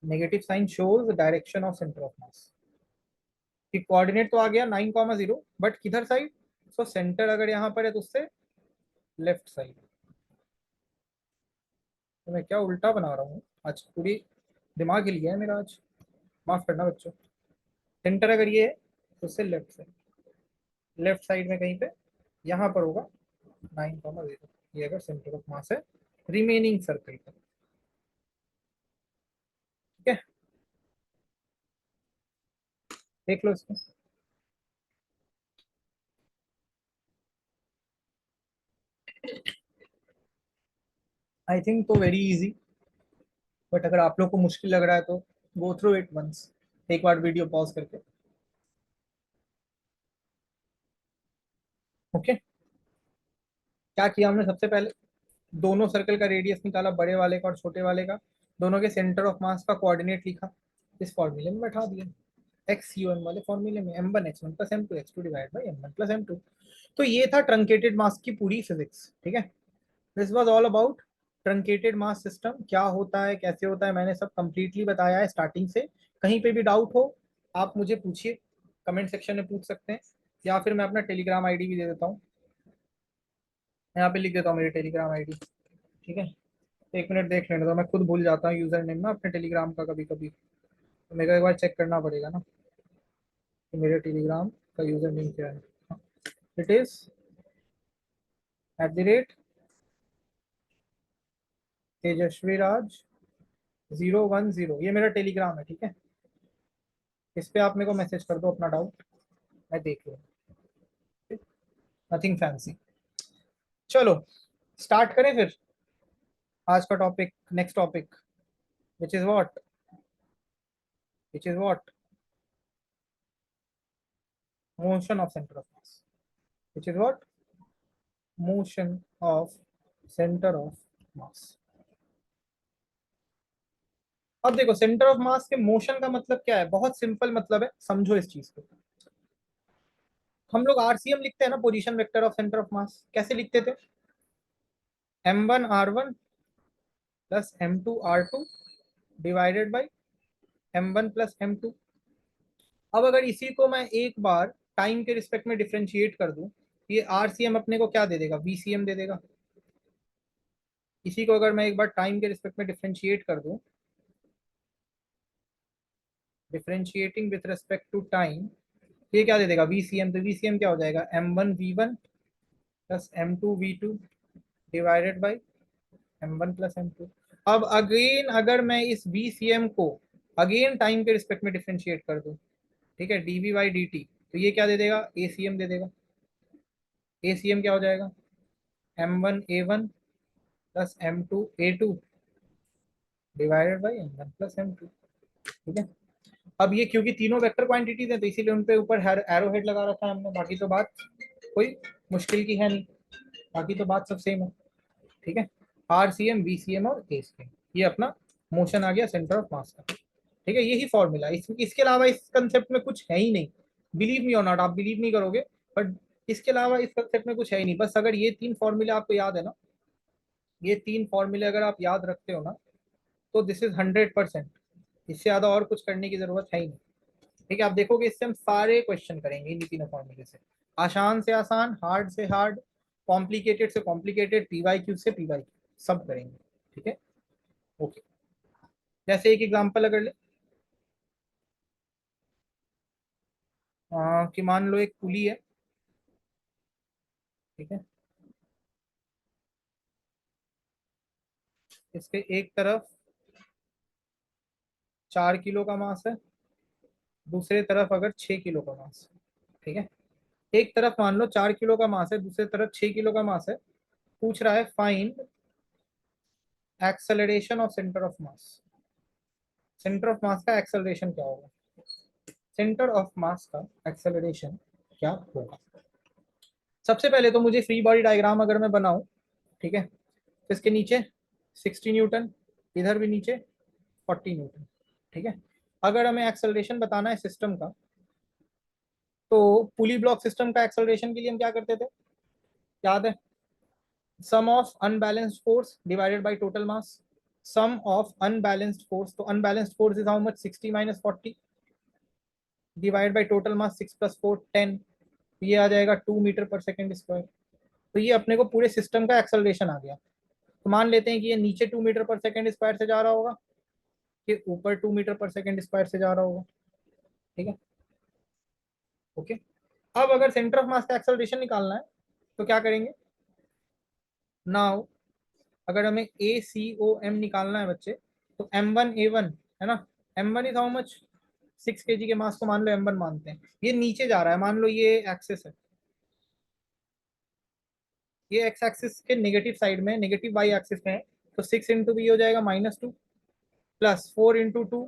Negative sign shows direction of centre of mass. कि कोऑर्डिनेट तो आ गया 9,0, बट किधर साइड, सो सेंटर अगर यहाँ पर है तो उससे लेफ्ट साइड। तो मैं क्या उल्टा बना रहा हूँ आज, पूरी दिमाग हिल गया है मेरा आज, माफ करना बच्चों। सेंटर अगर ये है तो उससे लेफ्ट साइड, लेफ्ट साइड में कहीं पे यहाँ पर होगा 9,0, ये अगर सेंटर ऑफ मास है रिमेनिंग सर्कल का। ठीक है, देख लो इसको। आई थिंक तो वेरी इजी, बट अगर आप लोग को मुश्किल लग रहा है तो गो थ्रू इट वंस, एक बार वीडियो पॉज करके। ओके, क्या किया हमने, सबसे पहले दोनों सर्कल का रेडियस निकाला, बड़े वाले का और छोटे वाले का, दोनों के सेंटर ऑफ मास का कोऑर्डिनेट लिखा, इस फॉर्मूले में बैठा दिया, एक्स यू एम वाले फॉर्मूले में, m1 x1 plus m2 x2 divide by m1 प्लस m2। तो ये था ट्रंकेटेड मास की पूरी फिजिक्स। ठीक है, this was all about truncated mass system, क्या होता है कैसे होता है, मैंने सब कंप्लीटली बताया है स्टार्टिंग से। कहीं पे भी डाउट हो आप मुझे पूछिए, कमेंट सेक्शन में पूछ सकते हैं, या फिर मैं अपना टेलीग्राम आईडी भी दे देता हूँ, यहाँ पे लिख देता हूँ मेरी टेलीग्राम आईडी। ठीक है, एक मिनट देख लेने दो, मैं खुद भूल जाता हूँ यूजर नेम ना अपने टेलीग्राम का कभी कभी, तो मेरे को एक बार चेक करना पड़ेगा ना कि मेरे टेलीग्राम का यूजर नेम क्या है। इट इज @तेजस्वी राज 010, ये मेरा टेलीग्राम है। ठीक है, इस पे आप मेरे को मैसेज कर दो अपना डाउट, मैं देख लूँगा, नथिंग फैंसी। चलो स्टार्ट करें फिर आज का topic, next topic, which is what, which is what, motion of centre of mass, which is what, motion of centre of मास। अब देखो सेंटर ऑफ मास के मोशन का मतलब क्या है, बहुत सिंपल मतलब है, समझो इस चीज को। हम लोग आरसीएम लिखते हैं ना, position vector of centre of मास, कैसे लिखते थे, m1 r1 plus m2 r2 divided by m1 प्लस m2। अब अगर इसी को मैं एक बार टाइम के रिस्पेक्ट में डिफ्रेंशिएट कर दूं, ये आरसीएम अपने को क्या दे देगा, वीसीएम दे देगा। इसी को अगर मैं एक बार टाइम के रिस्पेक्ट में डिफ्रेंशिएट कर दूं, differentiating with respect to time, ये क्या दे देगा, वीसीएम। तो वीसीएम क्या हो जाएगा, m1 v1 plus m2 v2 divided by m1 प्लस m2। अब अगेन अगर मैं इस वीसीएम को अगेन टाइम के रिस्पेक्ट में डिफ्रेंशिएट कर दूं, ठीक है, डीवी बाई डी टी, तो ये क्या दे देगा, एसीएम दे देगा। एसीएम क्या हो जाएगा, m1 a1 plus m2 a2 divided by m1 प्लस m2। ठीक है, अब ये क्योंकि तीनों वेक्टर क्वांटिटीज हैं तो इसीलिए उन पे ऊपर एरो हेड लगा रखा है हमने, बाकी तो बात कोई मुश्किल की है नहीं, बाकी तो बात सब सेम है। ठीक है, आरसीएम वीसीएम और एसीएम, ये अपना मोशन आ गया सेंटर ऑफ मास का। ठीक है, यही फॉर्मूला, इसके अलावा इस कंसेप्ट में कुछ है ही नहीं। बिलीव मी और नॉट, आप बिलीव नहीं करोगे, बट इसके अलावा इस कंसेप्ट में कुछ है ही नहीं। बस अगर ये तीन फॉर्मूले आपको याद है ना, ये तीन फॉर्मूले अगर आप याद रखते हो ना, तो दिस इज 100%, इससे ज्यादा और कुछ करने की जरूरत है ही नहीं। ठीक है, आप देखोगे इससे हम सारे क्वेश्चन करेंगे इन तीनों फॉर्मूले से, आसान से आसान, हार्ड से हार्ड, कॉम्प्लिकेटेड से कॉम्प्लिकेटेड, पीवाईक्यू से पीवाईक्यू, सब करेंगे। ठीक है, ओके। जैसे एक एग्जांपल अगर ले, कि मान लो एक पुली है। ठीक है, इसके एक तरफ 4 किलो का मास है, दूसरे तरफ अगर 6 किलो का मास है। ठीक है, एक तरफ मान लो 4 किलो का मास है, दूसरे तरफ 6 किलो का मास है। पूछ रहा है find acceleration of centre of mass. Centre of मास का एक्सेलरेशन क्या होगा? सेंटर ऑफ मास का एक्सेलरेशन क्या होगा? सबसे पहले तो मुझे फ्री बॉडी डायग्राम अगर मैं बनाऊं, ठीक है, तो इसके नीचे 60 न्यूटन, इधर भी नीचे 40 न्यूटन। ठीक है, अगर हमें एक्सेलरेशन बताना है सिस्टम का, तो पुली ब्लॉक सिस्टम का एक्सेलरेशन के लिए हम क्या करते थे, याद है? Sum of unbalanced force divided by total mass. Sum of unbalanced force, तो unbalanced force is how much, 60 minus 40 divide by total mass, 6 plus 4 10। ये आ जाएगा 2 मीटर पर सेकेंड स्क्वायर। तो ये अपने को पूरे सिस्टम का एक्सेलरेशन आ गया। तो मान लेते हैं कि ये नीचे 2 मीटर पर सेकेंड स्क्वायर से जा रहा होगा, कि ऊपर 2 मीटर पर सेकेंड स्क्वायर से जा रहा होगा। ठीक है, ओके। अब अगर सेंटर ऑफ मास का एक्सेलरेशन निकालना है तो क्या करेंगे? नाउ अगर हमें ए सी ओ एम निकालना है बच्चे, तो M1 A1 है ना, M1 is how much, 6 kg के मास को मान लो M1 मानते हैं। ये नीचे जा रहा है, मान लो ये एक्सिस है, ये एक्स एक्सिस के नेगेटिव साइड में, नेगेटिव वाई एक्सिस में है। तो 6 इंटू बी हो जाएगा -2, plus 4 into 2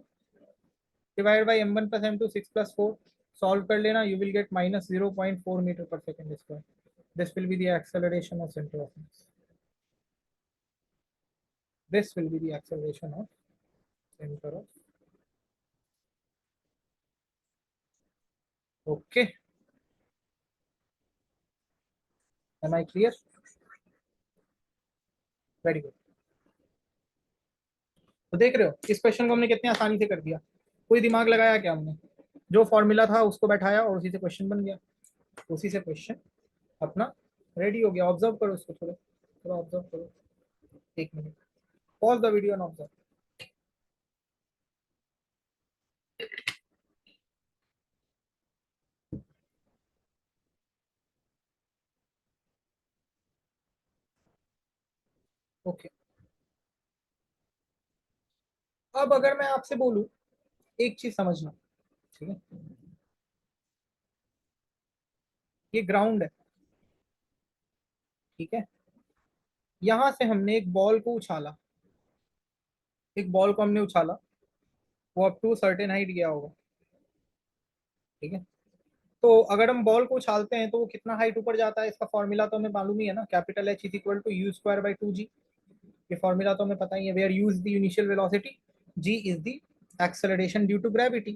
divide by M1 + M2, 6 + 4। Solve कर लेना, you will get -0.4 metre per second square. This will be the acceleration of centre of mass. This will be the acceleration of centre of. Okay, am I clear? Very good. तो देख रहे हो इस क्वेश्चन को हमने कितनी आसानी से कर दिया, कोई दिमाग लगाया क्या हमने? जो फॉर्मूला था उसको बैठाया और उसी से क्वेश्चन बन गया, उसी से क्वेश्चन अपना रेडी हो गया। ऑब्जर्व करो इसको, थोड़ा थोड़ा ऑब्जर्व करो, 1 minute, pause the video and observe. Okay, अब अगर मैं आपसे बोलूं, एक चीज समझना, ठीक है, ये ग्राउंड है। ठीक है, यहां से हमने एक बॉल को उछाला, एक बॉल को हमने उछाला, वो अप टू सर्टेन हाइट गया होगा। ठीक है, तो अगर हम बॉल को उछालते हैं तो वो कितना हाइट ऊपर जाता है, इसका फॉर्मूला तो हमें मालूम ही है ना, capital H is equal to U² / 2G। ये फॉर्मूला तो हमें पता ही है, where U is the initial velocity, G is the acceleration due to gravity.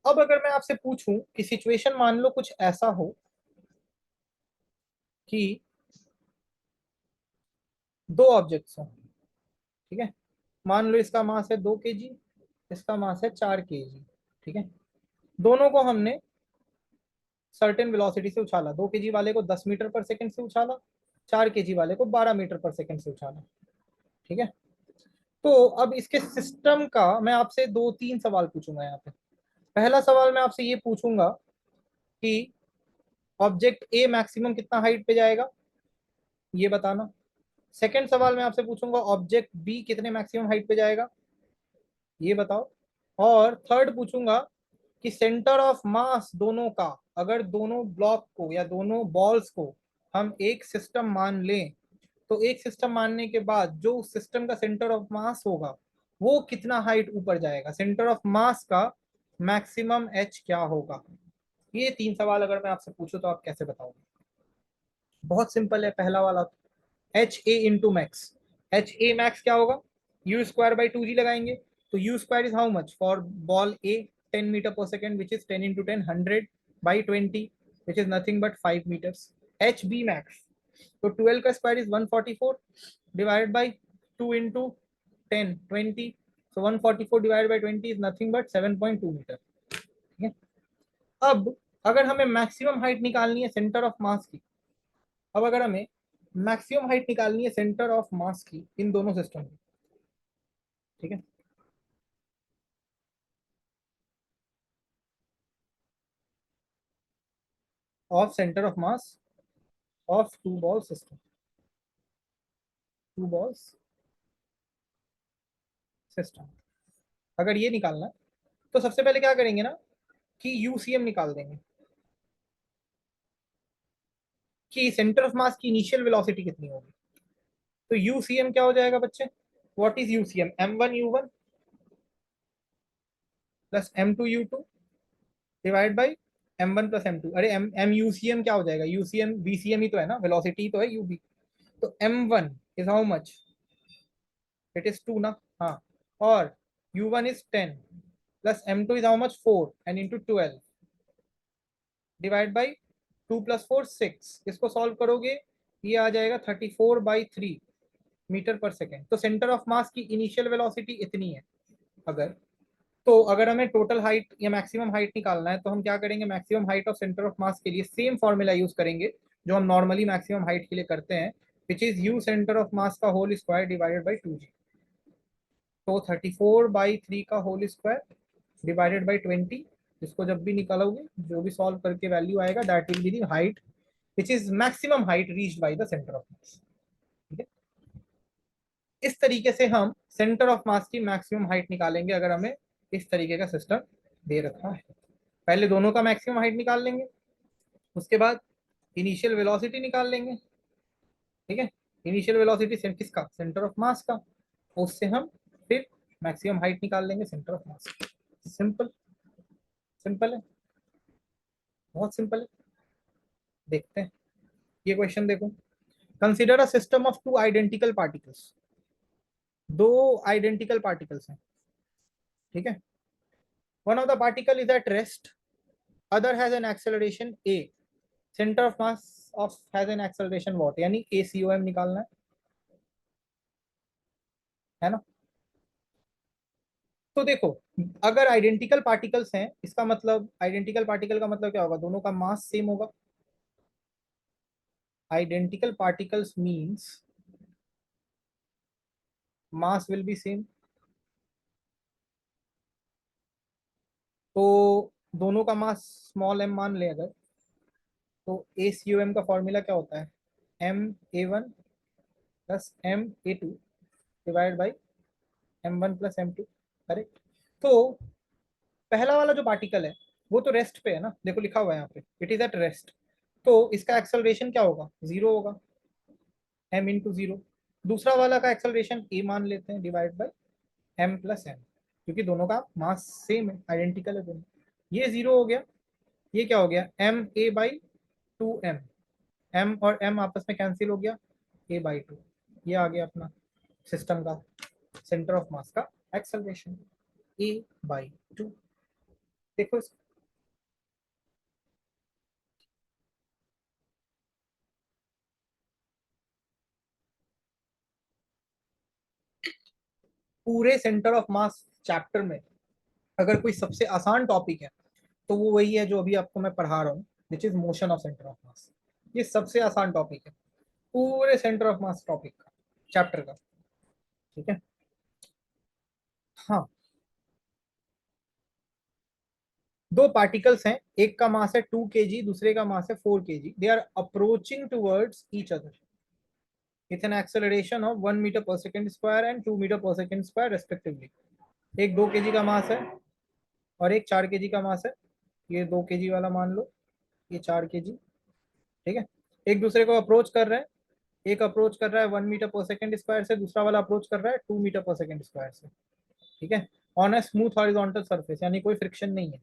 अब अगर मैं आपसे पूछूं कि सिचुएशन मान लो कुछ ऐसा हो कि दो ऑब्जेक्ट्स हो। ठीक है, मान लो इसका मास है 2 kg, इसका मास है 4 kg। ठीक है, दोनों को हमने सर्टेन वेलोसिटी से उछाला, 2 kg वाले को 10 मीटर पर सेकेंड से उछाला, 4 kg वाले को 12 मीटर पर सेकेंड से उछाला। ठीक है, तो अब इसके सिस्टम का मैं आपसे 2-3 सवाल पूछूंगा यहाँ पे। पहला सवाल मैं आपसे ये पूछूंगा कि ऑब्जेक्ट ए मैक्सिमम कितना हाइट पे जाएगा, ये बताना। सेकंड सवाल मैं आपसे पूछूंगा ऑब्जेक्ट बी कितने मैक्सिमम हाइट पे जाएगा, ये बताओ। और थर्ड पूछूंगा कि सेंटर ऑफ मास दोनों का, अगर दोनों ब्लॉक को या दोनों बॉल्स को हम एक सिस्टम मान लें, तो एक सिस्टम मानने के बाद जो सिस्टम का सेंटर ऑफ मास होगा वो कितना हाइट ऊपर जाएगा, सेंटर ऑफ मास का मैक्सिमम एच क्या होगा। ये 3 सवाल अगर मैं आपसे पूछूं तो आप कैसे बताओगे? बहुत सिंपल है, पहला वाला HA × मैक्स। HA max क्या होगा? U² / 2G लगाएंगे, तो U² is how much for ball A, 10 metre per second, which is 10 × 10 100/20, which is nothing but 5 meters। HB max, तो 12 का square is 144 divided by 2 × 10 20, so 144 divided by 20 is nothing but 7.2 metre. अब अगर हमें मैक्सिमम हाइट निकालनी है सेंटर ऑफ मास की, अब अगर हमें मैक्सिमम हाइट निकालनी है सेंटर ऑफ मास की इन दोनों सिस्टम की, ठीक है, of centre of mass of two ball system, two balls system, अगर ये निकालना है तो सबसे पहले क्या करेंगे ना कि यूसीएम निकाल देंगे कि सेंटर ऑफ मास की इनिशियल वेलोसिटी कितनी होगी। तो यूसीएम क्या हो जाएगा बच्चे, what is UCM, m1u1 plus m2u2 divide by m1 प्लस m2। अरे एम यूसीएम क्या हो जाएगा, यूसीएम बीसीएम ही तो है ना, वेलोसिटी तो है यूबी। तो m1 is how much, it is 2 ना, हाँ, और u1 is 10 plus m2 is how much 4 and into 12 divide by 2 + 4 6, इसको सॉल्व करोगे ये आ जाएगा 34/3 मीटर पर सेकेंड। तो सेंटर ऑफ मास की इनिशियल वेलोसिटी इतनी है। अगर तो अगर हमें टोटल हाइट या मैक्सिमम हाइट निकालना है तो हम क्या करेंगे, maximum height of centre of मास के लिए सेम फॉर्मूला यूज करेंगे जो हम नॉर्मली मैक्सिमम हाइट के लिए करते हैं, which is you centre of मास का whole square divided by 2g। तो 34/3 का होल स्क्वायर डिवाइडेड बाई 20, इसको जब भी निकालोगे जो भी सॉल्व करके वैल्यू आएगा that will be the height which is maximum height reached by the centre of मास। ठीक है, इस तरीके से हम सेंटर ऑफ मास की मैक्सिमम हाइट निकालेंगे अगर हमें इस तरीके का सिस्टम दे रखा है। पहले दोनों का मैक्सिमम हाइट निकाल लेंगे, उसके बाद इनिशियल वेलोसिटी निकाल लेंगे। ठीक है, इनिशियल वेलोसिटी किसका, सेंटर ऑफ मास का, उससे हम फिर मैक्सिमम हाइट निकाल लेंगे centre of mass. Simple, simple है, बहुत सिंपल है। देखते हैं ये क्वेश्चन, देखो, consider a system of two identical particles, दो आइडेंटिकल पार्टिकल्स हैं, ठीक है, one of the particle is at rest, other has an acceleration a, centre of mass of has an acceleration what, यानी ACOM निकालना है ना। तो देखो, अगर आइडेंटिकल पार्टिकल्स हैं इसका मतलब, आइडेंटिकल पार्टिकल का मतलब क्या होगा, दोनों का मास सेम होगा। Identical particles means mass will be same. तो दोनों का मास स्मॉल m मान ले अगर, तो ACOM का फॉर्मूला क्या होता है, ma1 plus ma2 divide by m1 प्लस m2, करेक्ट। तो पहला वाला जो पार्टिकल है वो तो रेस्ट पे है ना, देखो लिखा हुआ है यहाँ पे इट इज एट रेस्ट, तो इसका एक्सेलरेशन क्या होगा, 0 होगा, m × 0। दूसरा वाला का एक्सेलरेशन a मान लेते हैं डिवाइड बाई m + m, क्योंकि दोनों का मास सेम है, आइडेंटिकल है दोनों। ये 0 हो गया, ये क्या हो गया, ma/2m, m और m आपस में कैंसिल हो गया, a/2। ये आ गया अपना सिस्टम का सेंटर ऑफ मास का एक्सेलरेशन, a/2। देखो इसको, पूरे सेंटर ऑफ मास चैप्टर में अगर कोई सबसे आसान टॉपिक है तो वो वही है जो अभी आपको मैं पढ़ा रहा हूँ, which is motion of centre of mass. ये सबसे आसान टॉपिक है पूरे सेंटर ऑफ मास टॉपिक का, चैप्टर का। ठीक है, हाँ, दो पार्टिकल्स हैं, एक का मास है 2 kg, दूसरे का मास है 4 kg, they are approaching towards each other with an acceleration of 1 metre per second square and 2 metre per second square respectively. एक 2 kg का मास है और एक 4 kg का मास है, ये 2 kg वाला मान लो, ये 4 kg। ठीक है, एक दूसरे को अप्रोच कर रहे हैं, एक अप्रोच कर रहा है 1 मीटर पर सेकेंड स्क्वायर से, दूसरा वाला अप्रोच कर रहा है 2 मीटर पर सेकेंड स्क्वायर से। ठीक है, on a smooth horizontal surface, यानी कोई फ्रिक्शन नहीं है।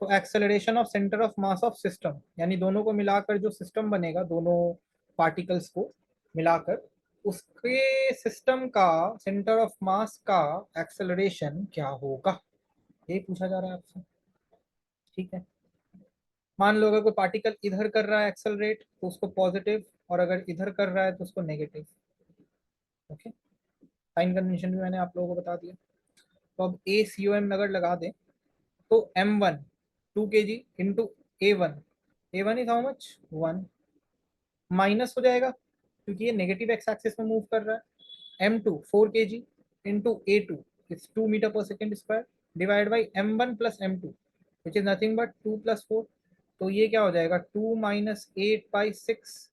तो acceleration of centre of mass of system, यानी दोनों को मिलाकर जो सिस्टम बनेगा, दोनों पार्टिकल्स को मिलाकर, उसके सिस्टम का सेंटर ऑफ मास का एक्सेलरेशन क्या होगा, ये पूछा जा रहा है आपसे। ठीक है, मान लो अगर कोई पार्टिकल इधर कर रहा है एक्सेलरेट तो उसको पॉजिटिव, और अगर इधर कर रहा है तो उसको नेगेटिव। ओके, साइन कन्वेंशन भी मैंने आप लोगों को बता दिया। तो अब ACOM अगर लगा दें तो m1 2 kg into A1, A1 is how much 1, minus हो जाएगा क्योंकि ये नेगेटिव एक्स एक्सिस में मूव कर रहा है, M2 4 kg into A2 is 2 metre per second square divide by M1 प्लस M2 which is nothing but 2 + 4। तो ये क्या हो जाएगा 2 - 8/6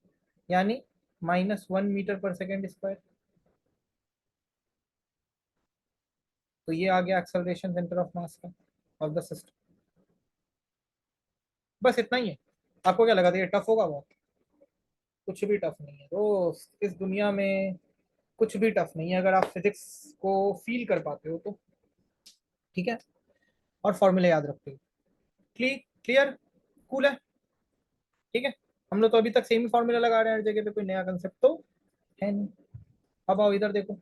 यानी -1 मीटर पर सेकेंड स्क्वायर। तो ये आ गया एक्सेलरेशन सेंटर ऑफ मास का ऑफ द सिस्टम। बस इतना ही है। आपको क्या लगा था ये टफ होगा बहुत? कुछ भी टफ नहीं है दोस्त, इस दुनिया में कुछ भी टफ नहीं है अगर आप फिजिक्स को फील कर पाते हो तो। ठीक है, और फॉर्मूले याद रखते हो। क्लियर, कूल है। ठीक है, हम लोग तो अभी तक सेम ही फॉर्मूला लगा रहे हैं हर जगह पे, कोई नया कंसेप्ट तो है नहीं। अब आओ इधर देखो,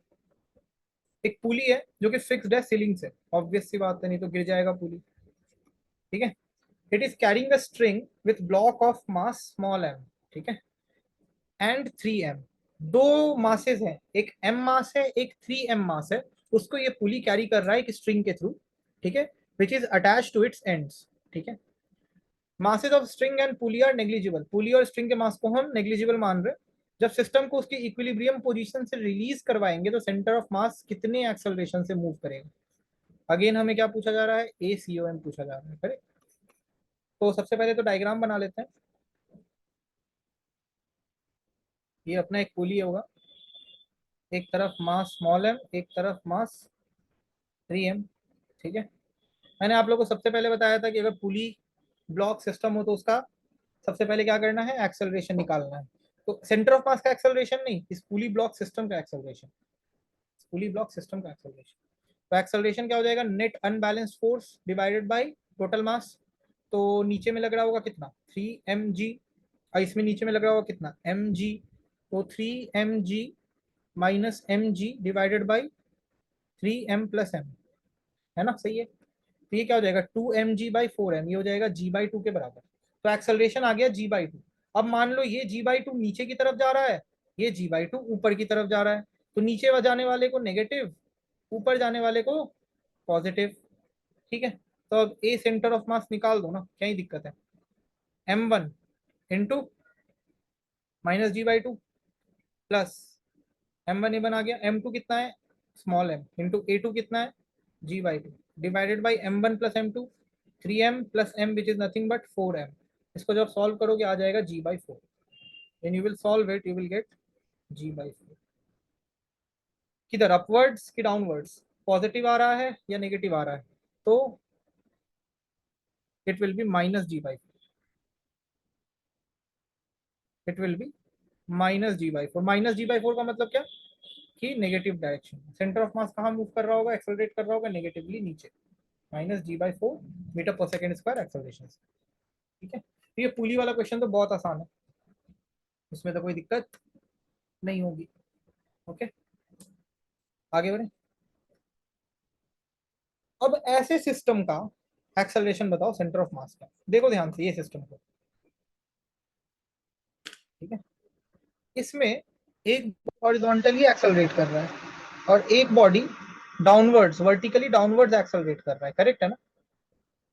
एक पुली है जो कि फिक्स्ड है सीलिंग से, ऑब्वियस सी बात है, नहीं तो गिर जाएगा पुली। ठीक है, it is carrying a string with block of mass small m, ठीक है, एंड 3m। दो मासेस हैं, एक m मास है एक 3m मास है, उसको ये पुली कैरी कर रहा है एक स्ट्रिंग के थ्रू। ठीक है, which is attach to its ends. ठीक है, masses of string and pulley are negligible, pulley और स्ट्रिंग के मास को हम नेग्लिजिबल मान रहे हैं। जब सिस्टम को उसके इक्विलिब्रियम पोजीशन से रिलीज करवाएंगे तो सेंटर ऑफ मास कितने एक्सेलरेशन से मूव करेगा। अगेन हमें क्या पूछा जा रहा है, ACOM पूछा जा रहा है, करेक्ट। तो सबसे पहले तो डायग्राम बना लेते हैं। ये अपना एक पुली होगा, एक तरफ मास स्मॉल m, एक तरफ मास 3m। ठीक है, मैंने आप लोगों को सबसे पहले बताया था कि अगर पुली ब्लॉक सिस्टम हो तो उसका सबसे पहले क्या करना है, एक्सेलरेशन निकालना है। तो सेंटर ऑफ मास का एक्सेलरेशन नहीं, इस पुली ब्लॉक सिस्टम का एक्सेलरेशन, पुली ब्लॉक सिस्टम का एक्सेलरेशन। तो एक्सेलरेशन क्या हो जाएगा, net unbalanced force divided by total मास। तो नीचे में लग रहा होगा कितना 3mg, और इसमें नीचे में लग रहा होगा कितना mg। तो 3mg minus mg divided by 3m plus m, है ना, सही है। तो ये क्या हो जाएगा 2mg/4m, ये हो जाएगा g/2 के बराबर। तो एक्सेलरेशन आ गया g/2। अब मान लो ये g/2 नीचे की तरफ जा रहा है, ये g/2 ऊपर की तरफ जा रहा है, तो नीचे जाने वाले को नेगेटिव, ऊपर जाने वाले को पॉजिटिव। ठीक है, तो अब ए सेंटर ऑफ मास निकाल दो ना, क्या ही दिक्कत है। m1 into -g/2 plus m1 A1 आ गया, m2 कितना है स्मॉल m इंटू A2 कितना है g/2 डिवाइडेड बाई m1 प्लस m2, 3m plus m which is nothing but 4m। इसको जब सॉल्व करोगे आ जाएगा g/4। When you will solve it you will gate g/4। किधर, अपवर्ड्स कि डाउनवर्ड्स, पॉजिटिव आ रहा है या नेगेटिव आ रहा है, तो it will be -g/4, it will be -g/4। -g/4 का मतलब क्या कि नेगेटिव डायरेक्शन, सेंटर ऑफ मास कहाँ मूव कर रहा होगा, एक्सेलरेट कर रहा होगा नेगेटिवली नीचे, -g/4 metre per second square acceleration. ठीक है, तो ये पुली वाला क्वेश्चन तो बहुत आसान है, इसमें तो कोई दिक्कत नहीं होगी। ओके, आगे बढ़े। अब ऐसे सिस्टम का एक्सेलरेशन बताओ सेंटर ऑफ मास का। देखो ध्यान से ये सिस्टम को, ठीक है, इसमें एक हॉरिजॉन्टली एक्सेलरेट कर रहा है और एक body downwards, vertically downwards accelerate कर रहा है, करेक्ट है ना।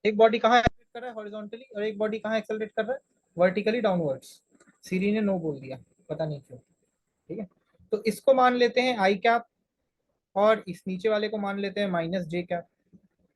एक बॉडी कहाँ एक्सेलरेट कर रहा है हॉरिजॉन्टली, और एक बॉडी कहाँ एक्सेलरेट कर रहा है वर्टिकली डाउनवर्ड्स। सीरी ने नो बोल दिया, पता नहीं क्यों। ठीक है, तो इसको मान लेते हैं आई कैप, और इस नीचे वाले को मान लेते हैं -j कैप,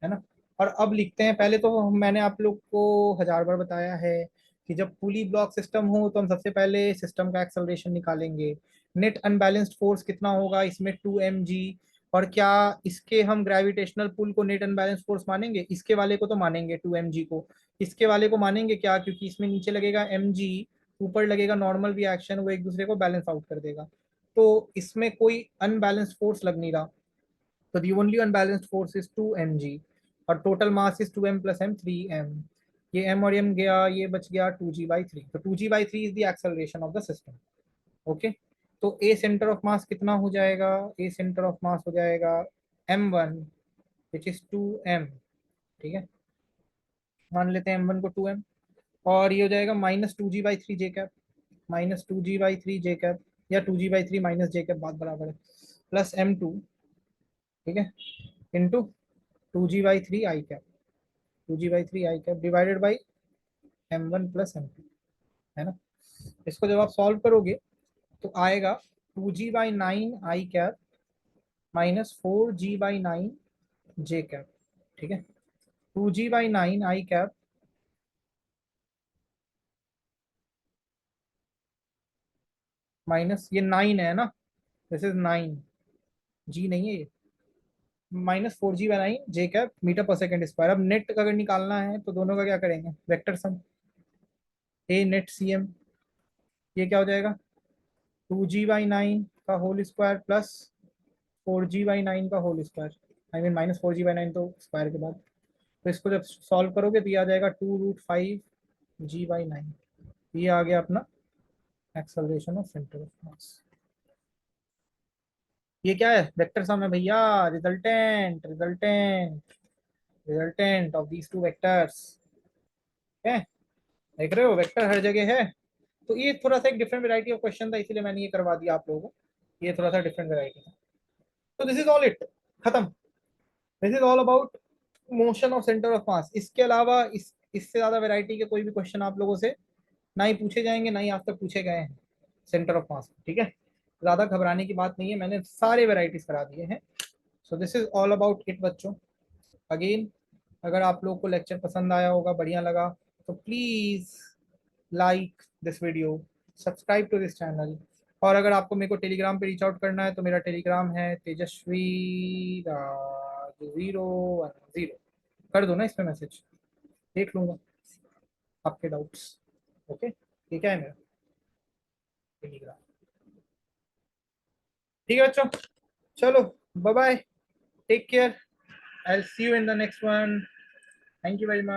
है ना। और अब लिखते हैं, पहले तो मैंने आप लोग को 1000 बार बताया है कि जब पुली ब्लॉक सिस्टम हो तो हम सबसे पहले सिस्टम का एक्सेलरेशन निकालेंगे। नेट अनबैलेंस्ड फोर्स कितना होगा इसमें 2mg, और क्या इसके हम ग्रेविटेशनल पुल को नेट अनबैलेंस्ड फोर्स मानेंगे, इसके वाले को तो मानेंगे 2mg को, इसके वाले को मानेंगे क्या, क्योंकि इसमें नीचे लगेगा mg, ऊपर लगेगा नॉर्मल रिएक्शन, वो एक दूसरे को बैलेंस आउट कर देगा। तो इसमें कोई अनबैलेंस्ड फोर्स लग नहीं रहा, तो the only unbalanced force is 2mg, और total mass is 2m plus m 3m। ये m और m गया, ये बच गया 2g/3, तो 2g/3 is the acceleration of the system. Okay, तो ए सेंटर ऑफ मास कितना हो जाएगा, ए सेंटर ऑफ मास हो जाएगा m1 विच इज 2m। ठीक है, मान लेते हैं m1 को 2m, और ये हो जाएगा -2g/3 j cap, -2g/3 j cap, या 2g/3 - j कैप, बात बराबर है, प्लस m2, ठीक है, into 2g/3 I cap. 2g/3 I cap divided by m1 + m2, है ना। इसको जब आप सॉल्व करोगे तो आएगा 2g/9 आई कैप -4g/9 जे कैप, ठीक है। 2g/9 आई कैप माइनस ये 9 है ना, दिस इज 9, जी नहीं है ये, -4g/9 जे cap metre per second square. अब नेट अगर निकालना है तो दोनों का क्या करेंगे, वेक्टर सम, ए नेट सी एम, ये क्या हो जाएगा 2g/9 का होल स्क्वायर प्लस 4g/9 का whole square, I mean -4g/9 तो स्क्वायर के बाद। तो इसको जब सॉल्व करोगे तो ये आ जाएगा 2√5g/9। ये आ गया अपना acceleration of centre of mass. ये क्या है, वेक्टर सम है भैया, resultant resultant resultant of these two vectors है। देख रहे हो वेक्टर हर जगह है। तो ये थोड़ा सा एक डिफरेंट वैरायटी ऑफ क्वेश्चन था, इसीलिए मैंने ये करवा दिया आप लोगों को, ये थोड़ा सा डिफरेंट वैरायटी था। तो दिस इज ऑल इट, खत्म। This is all about motion of centre of मास। इसके अलावा इससे ज्यादा वैरायटी के कोई भी क्वेश्चन आप लोगों से ना ही पूछे जाएंगे, ना ही आज तक पूछे गए हैं सेंटर ऑफ मास, ठीक है। ज्यादा घबराने की बात नहीं है, मैंने सारे वैरायटीज करा दिए हैं। So this is all about it बच्चों। अगेन, अगर आप लोग को लेक्चर पसंद आया होगा, बढ़िया लगा, तो please like this video, subscribe to this channel. और अगर आपको मेरे को टेलीग्राम पे रीच आउट करना है तो मेरा टेलीग्राम है तेजस्वी राज 010। कर दो ना इस पे मैसेज, देख लूंगा आपके डाउट्स। ओके, ये क्या है मेरा टेलीग्राम, ठीक है बच्चों। चलो, bye bye, take care, I will see you in the next one. Thank you very much.